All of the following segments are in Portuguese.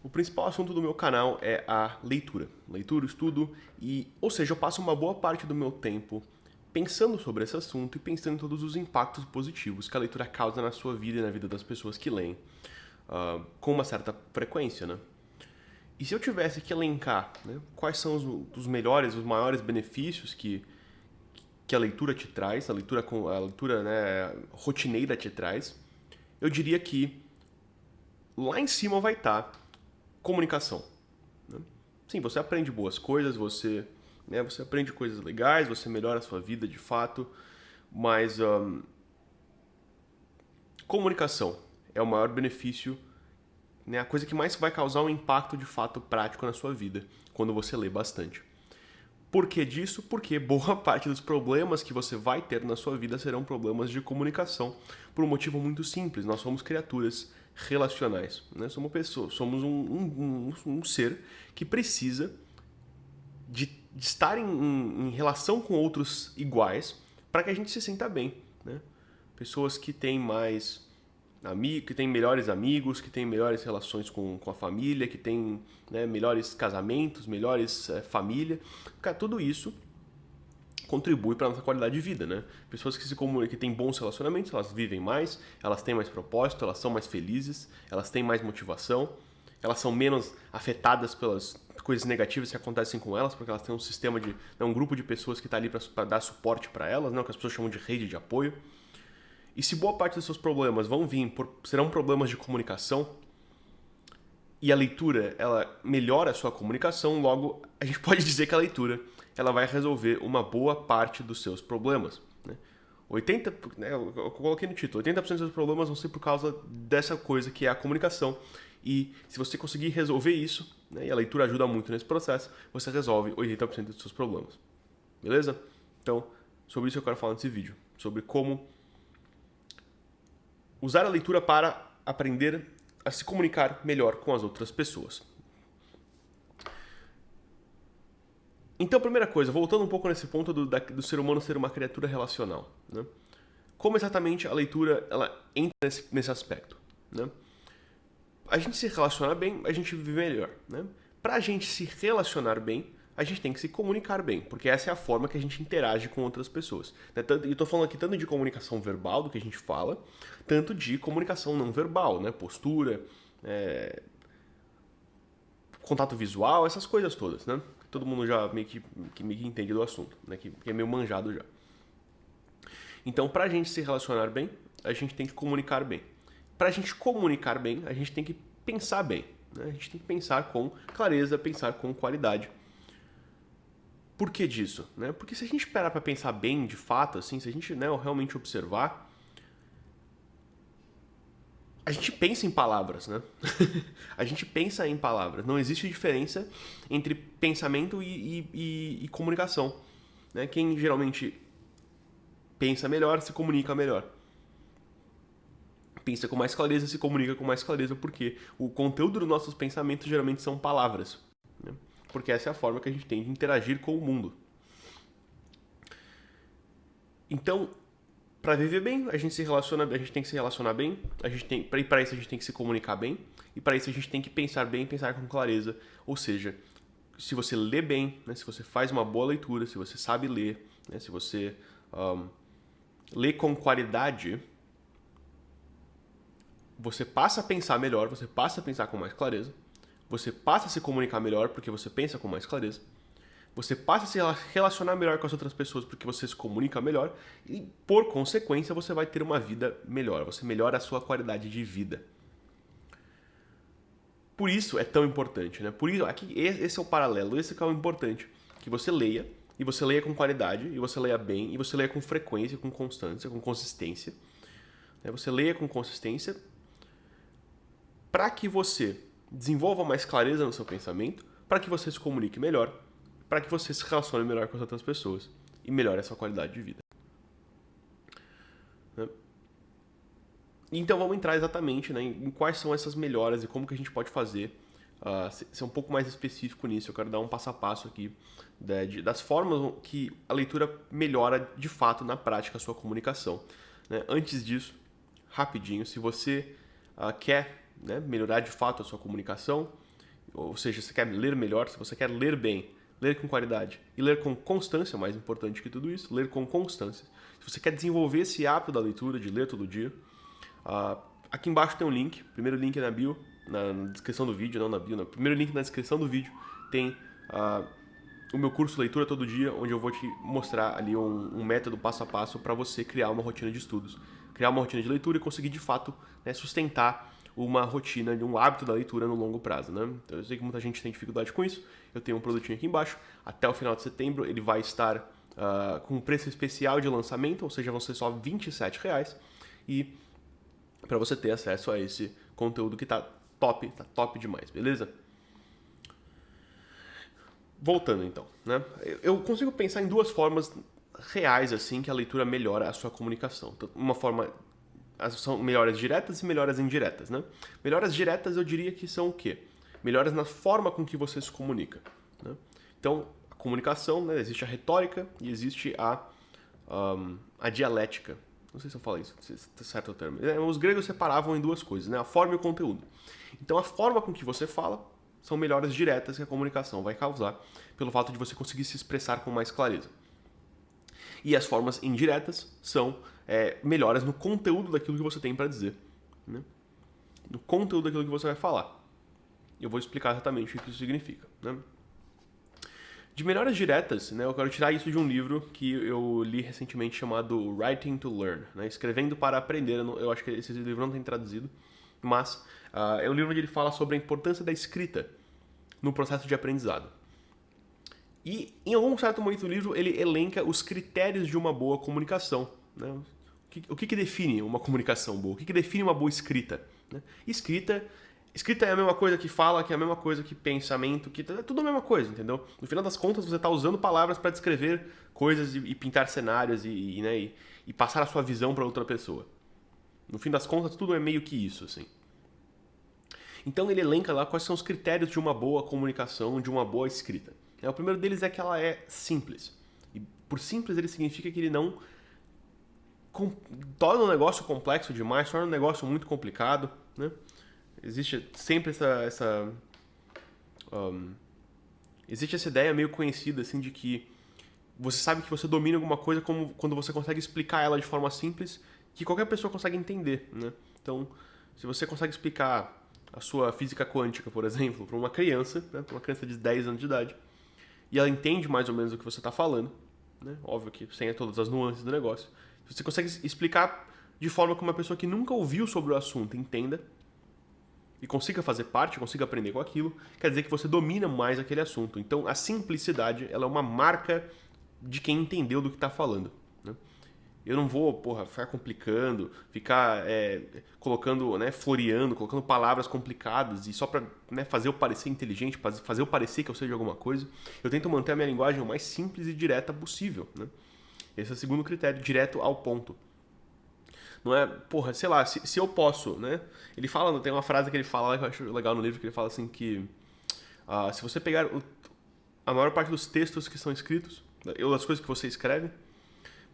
O principal assunto do meu canal é a leitura. Leitura, estudo ou seja, eu passo uma boa parte do meu tempo pensando sobre esse assunto e pensando em todos os impactos positivos que a leitura causa na sua vida e na vida das pessoas que leem, com uma certa frequência, né? E se eu tivesse que elencar, né, quais são os melhores, os maiores benefícios que a leitura te traz, a leitura, né, rotineira te traz, eu diria que lá em cima vai estar comunicação. Né? Sim, você aprende boas coisas, você aprende coisas legais, você melhora a sua vida de fato, mas comunicação é o maior benefício, né, a coisa que mais vai causar um impacto de fato prático na sua vida, quando você lê bastante. Por que disso? Porque boa parte dos problemas que você vai ter na sua vida serão problemas de comunicação, por um motivo muito simples. Nós somos criaturas relacionais, né? Somos pessoas, somos um ser que precisa de estar em relação com outros iguais para que a gente se sinta bem, né? Pessoas que têm que têm melhores amigos, que têm melhores relações com a família, que têm, né, melhores casamentos, melhores família. Cara, tudo isso contribui para a nossa qualidade de vida, né? Pessoas que se comunicam, que têm bons relacionamentos, elas vivem mais, elas têm mais propósito, elas são mais felizes, elas têm mais motivação, elas são menos afetadas pelas coisas negativas que acontecem com elas, porque elas têm um sistema de, né, um grupo de pessoas que está ali para dar suporte para elas, né, o que as pessoas chamam de rede de apoio. E se boa parte dos seus problemas serão problemas de comunicação, e a leitura ela melhora a sua comunicação, logo a gente pode dizer que a leitura ela vai resolver uma boa parte dos seus problemas. Né? 80, né, eu coloquei no título, 80% dos seus problemas vão ser por causa dessa coisa que é a comunicação. E se você conseguir resolver isso, né, e a leitura ajuda muito nesse processo, você resolve 80% dos seus problemas. Beleza? Então, sobre isso eu quero falar nesse vídeo. Sobre como usar a leitura para aprender a se comunicar melhor com as outras pessoas. Então, primeira coisa, voltando um pouco nesse ponto do ser humano ser uma criatura relacional. Né? Como exatamente a leitura ela entra nesse aspecto? Né? A gente se relacionar bem, a gente vive melhor. Né? Para a gente se relacionar bem, a gente tem que se comunicar bem, porque essa é a forma que a gente interage com outras pessoas. E estou falando aqui tanto de comunicação verbal, do que a gente fala, tanto de comunicação não verbal, né? Postura, contato visual, essas coisas todas, né? Todo mundo já meio que entende do assunto, né? Que é meio manjado já. Então, para a gente se relacionar bem, a gente tem que comunicar bem. Para a gente comunicar bem, a gente tem que pensar bem. Né? A gente tem que pensar com clareza, pensar com qualidade. Por que disso? Né? Porque se a gente parar para pensar bem, de fato, assim, se a gente, né, realmente observar, a gente pensa em palavras, né? A gente pensa em palavras. Não existe diferença entre pensamento e comunicação. Né? Quem geralmente pensa melhor se comunica melhor. Pensa com mais clareza se comunica com mais clareza, porque o conteúdo dos nossos pensamentos geralmente são palavras. Né? Porque essa é a forma que a gente tem de interagir com o mundo. Então, para viver bem, a gente tem que se relacionar bem, e para isso a gente tem que se comunicar bem, e para isso a gente tem que pensar bem, pensar com clareza. Ou seja, se você lê bem, né, se você faz uma boa leitura, se você sabe ler, né, se você lê com qualidade, você passa a pensar melhor, você passa a pensar com mais clareza, você passa a se comunicar melhor porque você pensa com mais clareza, você passa a se relacionar melhor com as outras pessoas porque você se comunica melhor e, por consequência, você vai ter uma vida melhor, você melhora a sua qualidade de vida. Por isso é tão importante, né? Por isso, aqui, esse é o paralelo, esse que é o importante, que você leia, e você leia com qualidade, e você leia bem, e você leia com frequência, com constância, com consistência. Você leia com consistência para que você desenvolva mais clareza no seu pensamento, para que você se comunique melhor, para que você se relacione melhor com as outras pessoas e melhore a sua qualidade de vida. Então vamos entrar exatamente, né, em quais são essas melhoras e como que a gente pode fazer, ser um pouco mais específico nisso. Eu quero dar um passo a passo aqui, né, das formas que a leitura melhora de fato na prática a sua comunicação. Né? Antes disso, rapidinho, se você quer né, melhorar de fato a sua comunicação, ou seja, você quer ler melhor, se você quer ler bem, ler com qualidade e ler com constância, mais importante que tudo isso, ler com constância. Se você quer desenvolver esse hábito da leitura, de ler todo dia, aqui embaixo tem um link, primeiro link na bio, na descrição do vídeo, não na bio, no primeiro link na descrição do vídeo tem o meu curso Leitura Todo Dia, onde eu vou te mostrar ali um método passo a passo para você criar uma rotina de estudos, criar uma rotina de leitura e conseguir de fato, né, sustentar uma rotina, um hábito da leitura no longo prazo, né? Então eu sei que muita gente tem dificuldade com isso, eu tenho um produtinho aqui embaixo, até o final de setembro ele vai estar com um preço especial de lançamento, ou seja, vão ser só R$27, e para você ter acesso a esse conteúdo que tá top demais, beleza? Voltando então, né? Eu consigo pensar em duas formas reais assim que a leitura melhora a sua comunicação. Uma forma são melhoras diretas e melhoras indiretas, né? Melhoras diretas eu diria que são o quê? Melhoras na forma com que você se comunica, né? Então, a comunicação, né? Existe a retórica e existe a dialética. Não sei se eu falo isso, se é certo o termo. Os gregos separavam em duas coisas, né? A forma e o conteúdo. Então, a forma com que você fala são melhoras diretas que a comunicação vai causar pelo fato de você conseguir se expressar com mais clareza. E as formas indiretas são melhoras no conteúdo daquilo que você tem para dizer, né? No conteúdo daquilo que você vai falar. Eu vou explicar exatamente o que isso significa, né? De melhoras diretas, né, eu quero tirar isso de um livro que eu li recentemente chamado Writing to Learn, né, Escrevendo para Aprender. Eu acho que esse livro não tem traduzido, mas é um livro onde ele fala sobre a importância da escrita no processo de aprendizado. E em algum certo momento do livro ele elenca os critérios de uma boa comunicação, né? O que define uma comunicação boa? O que define uma boa escrita, né? Escrita é a mesma coisa que fala, que é a mesma coisa que pensamento, que é tudo a mesma coisa, entendeu? No final das contas, você está usando palavras para descrever coisas e pintar cenários e passar a sua visão para outra pessoa. No fim das contas, tudo é meio que isso, assim. Então ele elenca lá quais são os critérios de uma boa comunicação, de uma boa escrita. O primeiro deles é que ela é simples. E por simples ele significa que ele não torna um negócio complexo demais, torna um negócio muito complicado, né? Existe sempre existe essa ideia meio conhecida assim de que você sabe que você domina alguma coisa como quando você consegue explicar ela de forma simples que qualquer pessoa consegue entender, né? Então, se você consegue explicar a sua física quântica, por exemplo, para uma criança, né, para uma criança de 10 anos de idade, e ela entende mais ou menos o que você está falando, né? Óbvio que sem todas as nuances do negócio. Se você consegue explicar de forma que uma pessoa que nunca ouviu sobre o assunto entenda e consiga fazer parte, consiga aprender com aquilo, quer dizer que você domina mais aquele assunto. Então, a simplicidade ela é uma marca de quem entendeu do que está falando, né? Eu não vou, ficar complicando, ficar colocando, né, floreando, colocando palavras complicadas e só para, né, fazer eu parecer inteligente, fazer eu parecer que eu sei de alguma coisa. Eu tento manter a minha linguagem o mais simples e direta possível, né? Esse é o segundo critério, direto ao ponto. Não é, sei lá, se eu posso, né? Ele fala, tem uma frase que ele fala lá que eu acho legal no livro, que ele fala assim que se você pegar a maior parte dos textos que são escritos, ou das coisas que você escreve,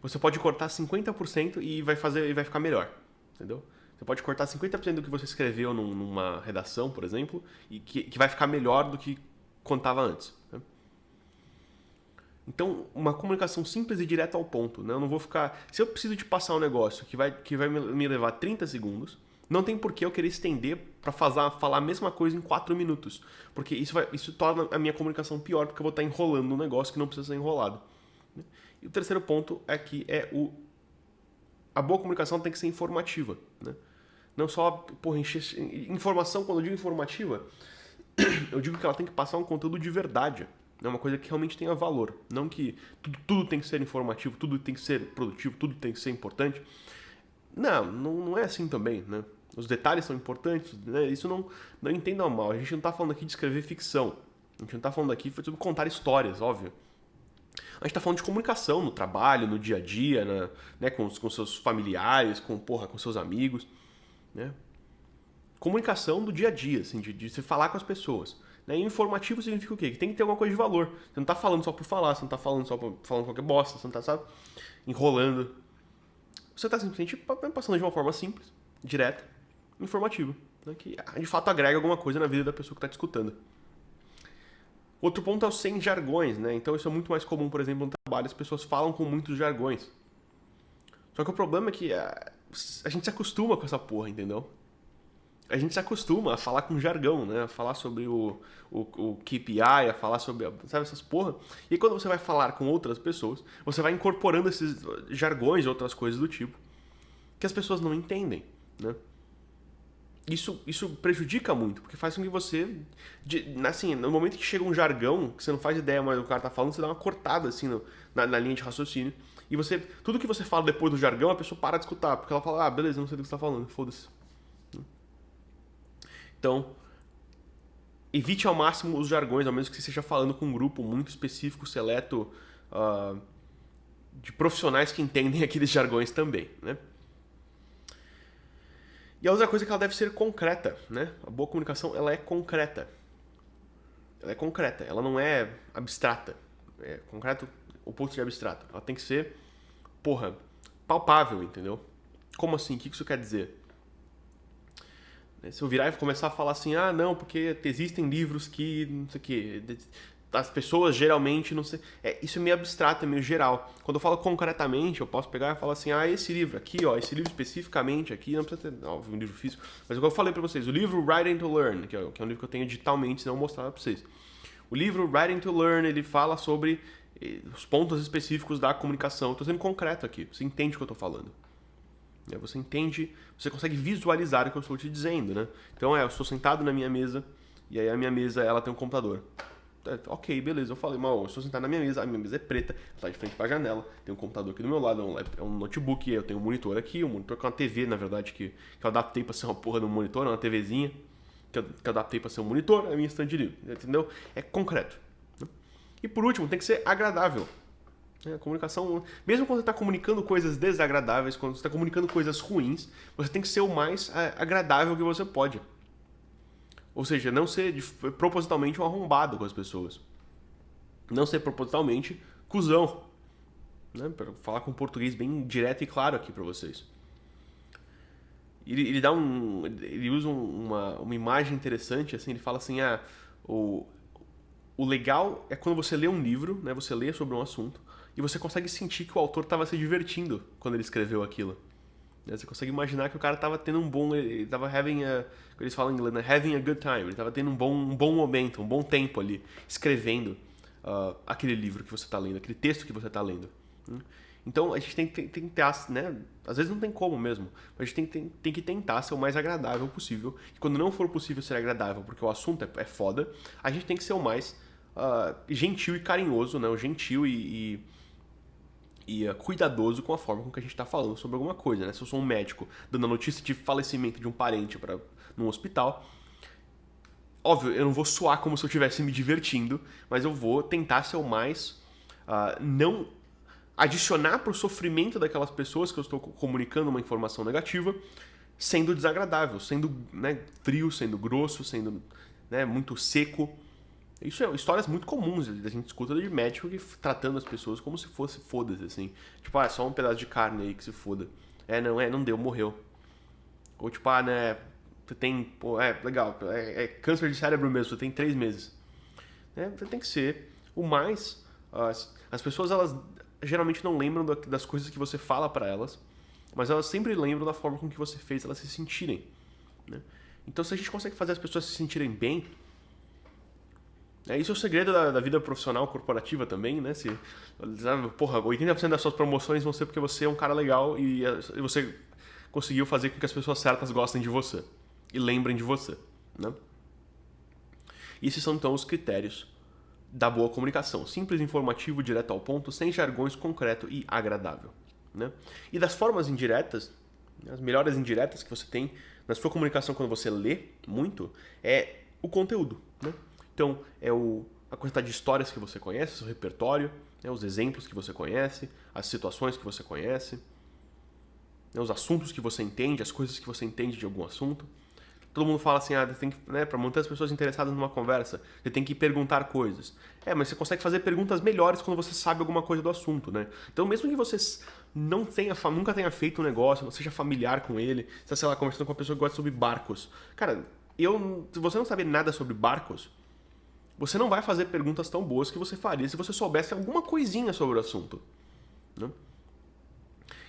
você pode cortar 50% e vai ficar melhor, entendeu? Você pode cortar 50% do que você escreveu numa redação, por exemplo, e que vai ficar melhor do que contava antes, né? Então, uma comunicação simples e direta ao ponto, né? Eu não vou ficar... Se eu preciso te passar um negócio que vai me levar 30 segundos, não tem por que eu querer estender para falar a mesma coisa em 4 minutos. Porque isso torna a minha comunicação pior, porque eu vou estar enrolando um negócio que não precisa ser enrolado. E o terceiro ponto é que a boa comunicação tem que ser informativa, né? Não só, informação, quando eu digo informativa, eu digo que ela tem que passar um conteúdo de verdade. É uma coisa que realmente tenha valor. Não que tudo tem que ser informativo, tudo tem que ser produtivo, tudo tem que ser importante. Não é assim também, né? Os detalhes são importantes, né? Isso não entendam mal. A gente não está falando aqui de escrever ficção. A gente não está falando aqui sobre contar histórias, óbvio. A gente está falando de comunicação no trabalho, no dia a dia, né? com seus familiares, com seus amigos, né? Comunicação do dia a dia, assim, de se falar com as pessoas. E informativo significa o quê? Que tem que ter alguma coisa de valor. Você não está falando só por falar, você não está falando só por falando qualquer bosta, você não está, sabe, enrolando. Você está simplesmente passando de uma forma simples, direta, informativa. né, que de fato agrega alguma coisa na vida da pessoa que está te escutando. Outro ponto é os sem jargões, né? Então isso é muito mais comum, por exemplo, no trabalho, as pessoas falam com muitos jargões. Só que o problema é que a gente se acostuma com essa porra, entendeu? A gente se acostuma a falar com jargão, né? A falar sobre o KPI, a falar sobre, sabe, essas porra. E quando você vai falar com outras pessoas, você vai incorporando esses jargões e outras coisas do tipo que as pessoas não entendem, né? Isso prejudica muito, porque faz com que você, assim, no momento que chega um jargão, que você não faz ideia mais do que o cara tá falando, você dá uma cortada, assim, na linha de raciocínio. E você, tudo que você fala depois do jargão, a pessoa para de escutar, porque ela fala, beleza, não sei do que você tá falando, foda-se. Então, evite ao máximo os jargões, ao menos que você esteja falando com um grupo muito específico, seleto, de profissionais que entendem aqueles jargões também, né? E a outra coisa é que ela deve ser concreta, né? A boa comunicação, ela é concreta. Ela é concreta, ela não é abstrata. É concreto, o oposto de abstrato. Ela tem que ser, porra, palpável, entendeu? Como assim? O que isso quer dizer? Se eu virar e começar a falar assim, não, porque existem livros que, não sei o quê, as pessoas geralmente, não sei... isso é meio abstrato, é meio geral. Quando eu falo concretamente, eu posso pegar e falar assim, esse livro aqui, ó, esse livro especificamente aqui, não precisa ter, óbvio, um livro físico, mas igual eu falei pra vocês, o livro Writing to Learn, que é um livro que eu tenho digitalmente, senão eu mostrar pra vocês. O livro Writing to Learn, ele fala sobre os pontos específicos da comunicação. Eu tô sendo concreto aqui, você entende o que eu tô falando. Você entende, você consegue visualizar o que eu estou te dizendo, né? Então eu estou sentado na minha mesa, e aí a minha mesa, ela tem um computador. Ok, beleza, eu falei, eu estou sentado na minha mesa, a minha mesa é preta, está de frente para a janela, tem um computador aqui do meu lado, é um notebook, eu tenho um monitor aqui, um monitor com uma TV, na verdade, que eu adaptei para ser uma porra de um monitor, uma TVzinha, que eu adaptei para ser um monitor, a minha estante de livro, entendeu? É concreto. Né? E por último, tem que ser agradável. A comunicação, mesmo quando você está comunicando coisas desagradáveis, quando você está comunicando coisas ruins, você tem que ser o mais agradável que você pode. Ou seja, não ser propositalmente um arrombado com as pessoas. Não ser propositalmente cuzão. Né? Para falar com português bem direto e claro aqui para vocês. Ele usa uma imagem interessante, assim, ele fala assim, o legal é quando você lê um livro, né, você lê sobre um assunto, e você consegue sentir que o autor estava se divertindo quando ele escreveu aquilo. Você consegue imaginar que o cara estava tendo um bom... Ele estava eles falam em inglês, né? Having a good time. Ele estava tendo um bom momento, um bom tempo ali, escrevendo aquele livro que você está lendo, aquele texto que você está lendo. Então a gente tem que tentar, né? Às vezes não tem como mesmo, mas a gente tem que tentar ser o mais agradável possível. E quando não for possível ser agradável, porque o assunto é foda, a gente tem que ser o mais gentil e carinhoso, né? O gentil e cuidadoso com a forma com que a gente está falando sobre alguma coisa, né? Se eu sou um médico dando a notícia de falecimento de um parente num hospital, óbvio, eu não vou soar como se eu estivesse me divertindo, mas eu vou tentar ser o mais... não adicionar para o sofrimento daquelas pessoas que eu estou comunicando uma informação negativa, sendo desagradável, sendo, né, frio, sendo grosso, sendo, né, muito seco. Isso é histórias muito comuns, a gente escuta de médico que tratando as pessoas como se fosse foda-se, assim. Tipo, é só um pedaço de carne aí que se foda. Não deu, morreu. Ou tipo, né, você tem, pô, legal, é câncer de cérebro mesmo, você tem 3 meses. Você tem que ser o mais... as pessoas, elas geralmente não lembram das coisas que você fala pra elas, mas elas sempre lembram da forma com que você fez elas se sentirem. Né? Então, se a gente consegue fazer as pessoas se sentirem bem... Isso é o segredo da vida profissional corporativa também, né? Porra, 80% das suas promoções vão ser porque você é um cara legal e você conseguiu fazer com que as pessoas certas gostem de você e lembrem de você, né? Esses são então os critérios da boa comunicação. Simples, informativo, direto ao ponto, sem jargões, concreto e agradável, né? E das formas indiretas, as melhores indiretas que você tem na sua comunicação quando você lê muito, é o conteúdo, né? Então, a quantidade de histórias que você conhece, seu repertório, né, os exemplos que você conhece, as situações que você conhece, né, os assuntos que você entende, as coisas que você entende de algum assunto. Todo mundo fala assim, você tem que, né, pra manter as pessoas interessadas numa conversa, você tem que perguntar coisas. Mas você consegue fazer perguntas melhores quando você sabe alguma coisa do assunto, né? Então, mesmo que você nunca tenha feito um negócio, não seja familiar com ele, você, sei lá, conversando com uma pessoa que gosta sobre barcos. Cara, se você não saber nada sobre barcos, você não vai fazer perguntas tão boas que você faria se você soubesse alguma coisinha sobre o assunto, né?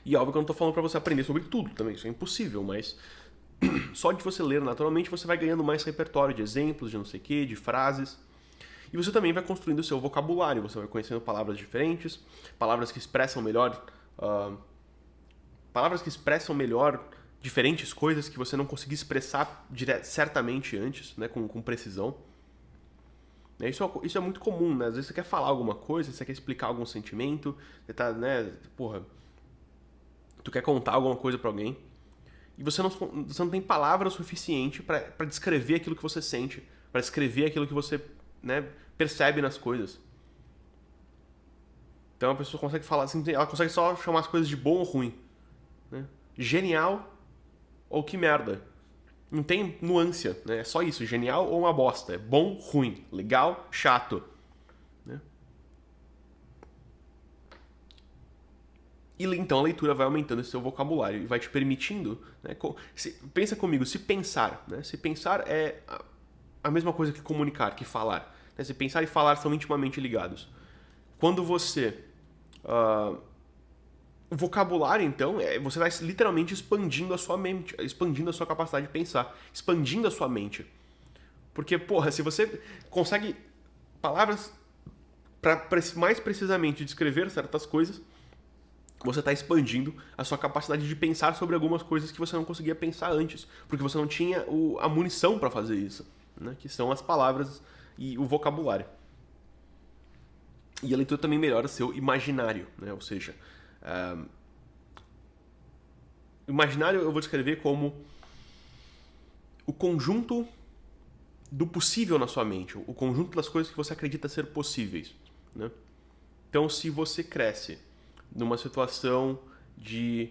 E óbvio que eu não tô falando pra você aprender sobre tudo também, isso é impossível, mas só de você ler naturalmente você vai ganhando mais repertório de exemplos, de não sei o que, de frases. E você também vai construindo o seu vocabulário, você vai conhecendo palavras diferentes, palavras que expressam melhor, diferentes coisas que você não conseguia expressar certamente antes, né, com precisão. Isso é muito comum, né? Às vezes você quer falar alguma coisa, você quer explicar algum sentimento, você tá, né, tu quer contar alguma coisa pra alguém, e você não tem palavra suficiente pra descrever aquilo que você sente, pra descrever aquilo que você, né, percebe nas coisas. Então a pessoa consegue falar assim, ela consegue só chamar as coisas de bom ou ruim, né? Genial ou que merda. Não tem nuance, né? É só isso, genial ou uma bosta. É bom, ruim, legal, chato, né? E então a leitura vai aumentando esse seu vocabulário e vai te permitindo, né? Pensa comigo, se pensar, né? Se pensar é a mesma coisa que comunicar, que falar, né? Se pensar e falar são intimamente ligados. Quando você o vocabulário, então, você vai literalmente expandindo a sua mente, expandindo a sua capacidade de pensar, expandindo a sua mente. Porque, porra, se você consegue palavras para mais precisamente descrever certas coisas, você está expandindo a sua capacidade de pensar sobre algumas coisas que você não conseguia pensar antes, porque você não tinha a munição para fazer isso, né? Que são as palavras e o vocabulário. E a leitura também melhora seu imaginário, né? Ou seja, imaginário eu vou descrever como o conjunto do possível na sua mente, o conjunto das coisas que você acredita ser possíveis, né? Então, se você cresce numa situação de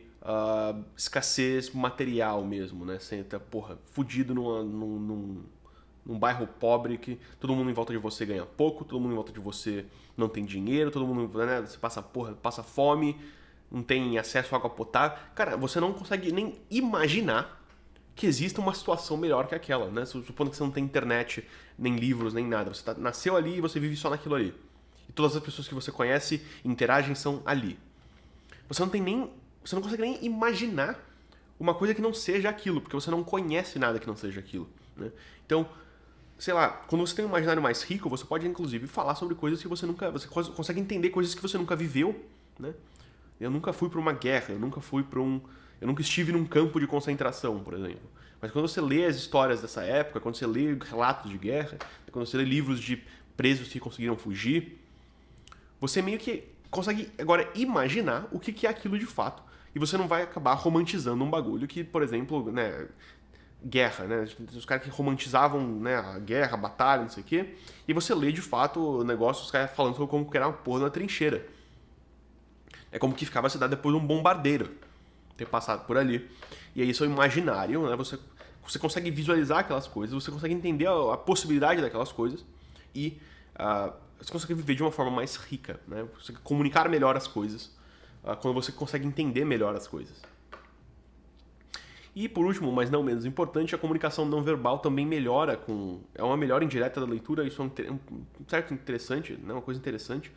escassez material mesmo, né? Você tá, fudido num bairro pobre que todo mundo em volta de você ganha pouco, todo mundo em volta de você não tem dinheiro, todo mundo, né? Você passa fome, não tem acesso à água potável. Cara, você não consegue nem imaginar que exista uma situação melhor que aquela, né? Supondo que você não tem internet, nem livros, nem nada. Você nasceu ali e você vive só naquilo ali. E todas as pessoas que você conhece e interagem são ali. Você não consegue nem imaginar uma coisa que não seja aquilo, porque você não conhece nada que não seja aquilo, né? Então, sei lá, quando você tem um imaginário mais rico, você pode inclusive falar sobre coisas que você consegue entender coisas que você nunca viveu, né? Eu nunca fui para uma guerra, eu nunca estive num campo de concentração, por exemplo. Mas quando você lê as histórias dessa época, quando você lê relatos de guerra, quando você lê livros de presos que conseguiram fugir, você meio que consegue agora imaginar o que é aquilo de fato. E você não vai acabar romantizando um bagulho que, por exemplo, né, guerra, né? Os caras que romantizavam, né, a guerra, a batalha, não sei o quê. E você lê de fato o negócio, os caras falando sobre como que era uma porra na trincheira. É como que ficava a cidade depois de um bombardeiro ter passado por ali. E aí isso é o imaginário, né? Você consegue visualizar aquelas coisas, você consegue entender a possibilidade daquelas coisas e você consegue viver de uma forma mais rica, né? Você consegue comunicar melhor as coisas quando você consegue entender melhor as coisas. E por último, mas não menos importante, a comunicação não verbal também melhora é uma melhora indireta da leitura, isso é um certo interessante, né? Uma coisa interessante.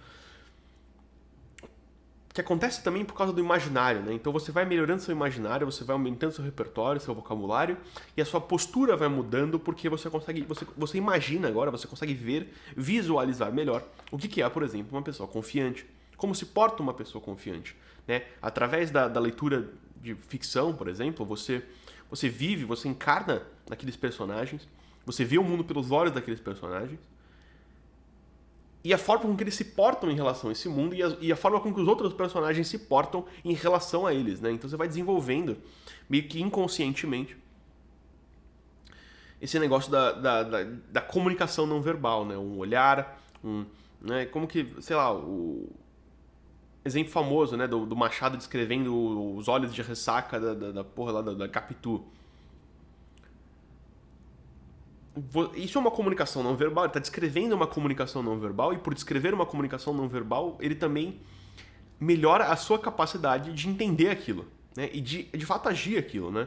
Que acontece também por causa do imaginário, né? Então você vai melhorando seu imaginário, você vai aumentando seu repertório, seu vocabulário, e a sua postura vai mudando porque você imagina agora, você consegue visualizar melhor o que é, por exemplo, uma pessoa confiante. Como se porta uma pessoa confiante, né? Através da leitura de ficção, por exemplo, você vive, você encarna naqueles personagens, você vê o mundo pelos olhos daqueles personagens, e a forma com que eles se portam em relação a esse mundo e a forma com que os outros personagens se portam em relação a eles, né? Então você vai desenvolvendo, meio que inconscientemente, esse negócio da comunicação não verbal, né? Um olhar, né? Como que, sei lá, o exemplo famoso, né? Do Machado descrevendo os olhos de ressaca da porra lá da Capitu. Isso é uma comunicação não verbal, ele está descrevendo uma comunicação não verbal, e por descrever uma comunicação não verbal, ele também melhora a sua capacidade de entender aquilo, né? E de fato agir aquilo, né?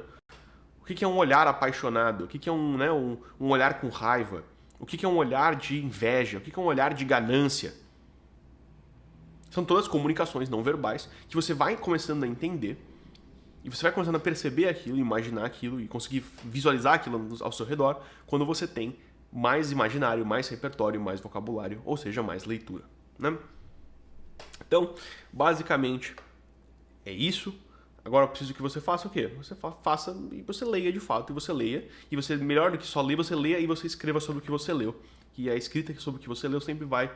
O que é um olhar apaixonado? O que é um olhar com raiva? O que é um olhar de inveja? O que é um olhar de ganância? São todas comunicações não verbais que você vai começando a entender e você vai começando a perceber aquilo, imaginar aquilo e conseguir visualizar aquilo ao seu redor quando você tem mais imaginário, mais repertório, mais vocabulário, ou seja, mais leitura, né? Então, basicamente, é isso. Agora eu preciso que você faça o quê? Você faça e você leia de fato, e você leia. E você, melhor do que só ler, você leia e você escreva sobre o que você leu. E a escrita sobre o que você leu sempre vai,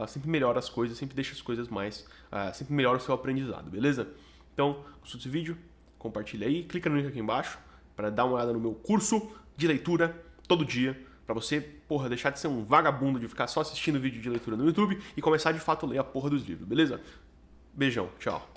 sempre melhora as coisas, sempre deixa as coisas mais, sempre melhora o seu aprendizado, beleza? Então, gostou desse vídeo? Compartilha aí, clica no link aqui embaixo para dar uma olhada no meu curso de leitura todo dia, para você, deixar de ser um vagabundo de ficar só assistindo vídeo de leitura no YouTube e começar de fato a ler a porra dos livros, beleza? Beijão, tchau.